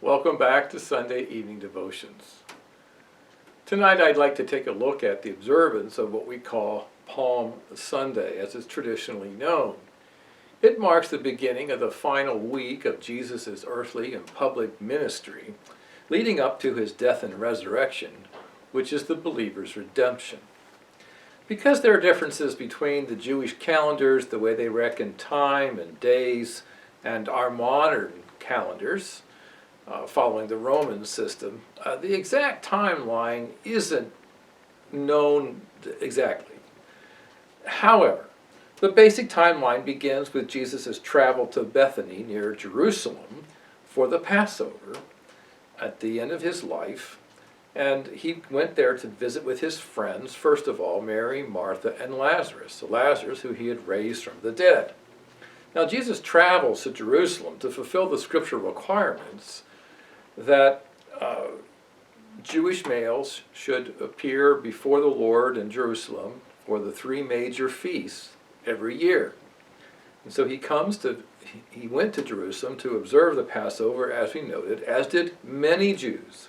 Welcome back to Sunday Evening Devotions. Tonight I'd like to take a look at the observance of what we call Palm Sunday, as it's traditionally known. It marks the beginning of the final week of Jesus' earthly and public ministry, leading up to his death and resurrection, which is the believer's redemption. Because there are differences between the Jewish calendars, the way they reckon time and days, and our modern calendars, following the Roman system, the exact timeline isn't known exactly. However, the basic timeline begins with Jesus' travel to Bethany near Jerusalem for the Passover at the end of his life, and he went there to visit with his friends, first of all, Mary, Martha, and Lazarus, who he had raised from the dead. Now, Jesus travels to Jerusalem to fulfill the scriptural requirements that Jewish males should appear before the Lord in Jerusalem for the three major feasts every year. And so he went to Jerusalem to observe the Passover, as we noted, as did many Jews.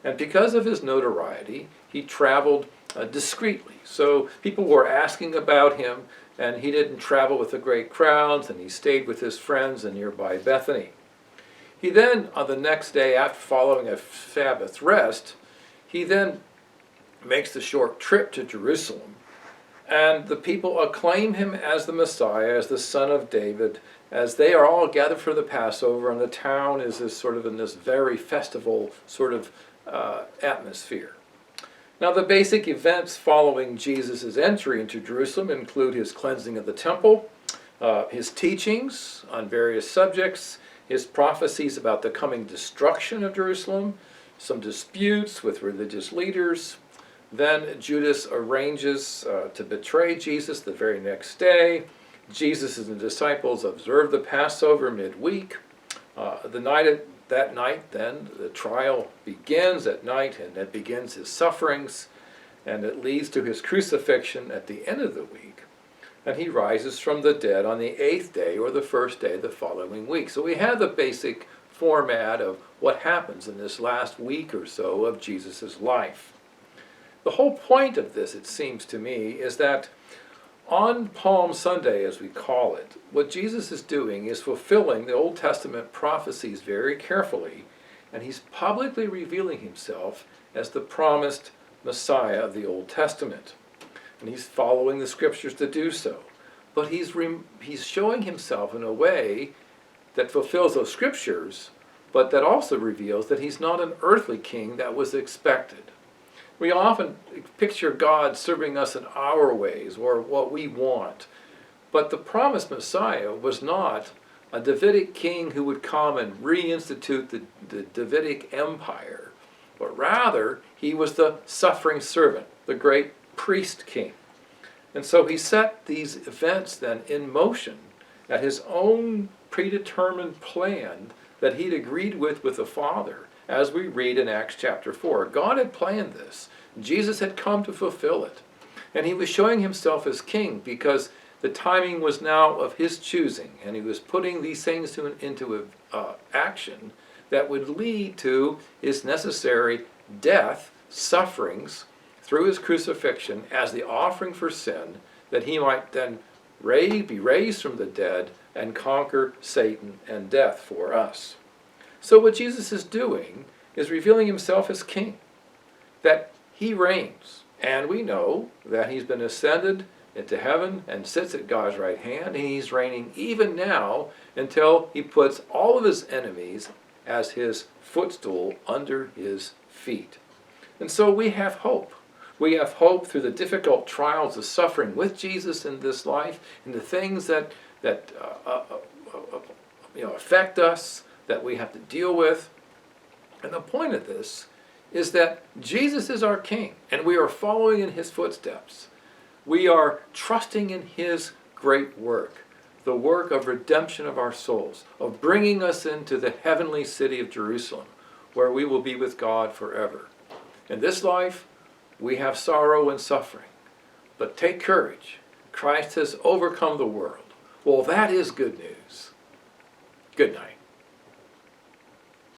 And because of his notoriety, he traveled discreetly. So people were asking about him, and he didn't travel with the great crowds, and he stayed with his friends in nearby Bethany. He then, on the next day, after following a Sabbath rest, he then makes the short trip to Jerusalem. And the people acclaim him as the Messiah, as the Son of David, as they are all gathered for the Passover, and the town is in this very festival sort of atmosphere. Now, the basic events following Jesus' entry into Jerusalem include his cleansing of the temple, his teachings on various subjects, his prophecies about the coming destruction of Jerusalem, some disputes with religious leaders. Then Judas arranges to betray Jesus the very next day. Jesus and the disciples observe the Passover midweek. That night, then, the trial begins at night, and it begins his sufferings, and it leads to his crucifixion at the end of the week. And he rises from the dead on the 8th day, or the first day of the following week. So we have the basic format of what happens in this last week or so of Jesus' life. The whole point of this, it seems to me, is that on Palm Sunday, as we call it, what Jesus is doing is fulfilling the Old Testament prophecies very carefully, and he's publicly revealing himself as the promised Messiah of the Old Testament. And he's following the scriptures to do so. But he's showing himself in a way that fulfills those scriptures, but that also reveals that he's not an earthly king that was expected. We often picture God serving us in our ways or what we want. But the promised Messiah was not a Davidic king who would come and reinstitute the Davidic empire, but rather he was the suffering servant, the great priest king. And so he set these events then in motion at his own predetermined plan that he'd agreed with the Father, as we read in Acts chapter 4. God had planned this. Jesus had come to fulfill it. And he was showing himself as king because the timing was now of his choosing, and he was putting these things into action that would lead to his necessary death, sufferings, through his crucifixion as the offering for sin, that he might then be raised from the dead and conquer Satan and death for us. So what Jesus is doing is revealing himself as king, that he reigns. And we know that he's been ascended into heaven and sits at God's right hand, and he's reigning even now until he puts all of his enemies as his footstool under his feet. And so we have hope. We have hope through the difficult trials of suffering with Jesus in this life, and the things that affect us, that we have to deal with. And the point of this is that Jesus is our King, and we are following in his footsteps. We are trusting in his great work, the work of redemption of our souls, of bringing us into the heavenly city of Jerusalem, where we will be with God forever. In this life, we have sorrow and suffering, but take courage. Christ has overcome the world. Well, that is good news. Good night.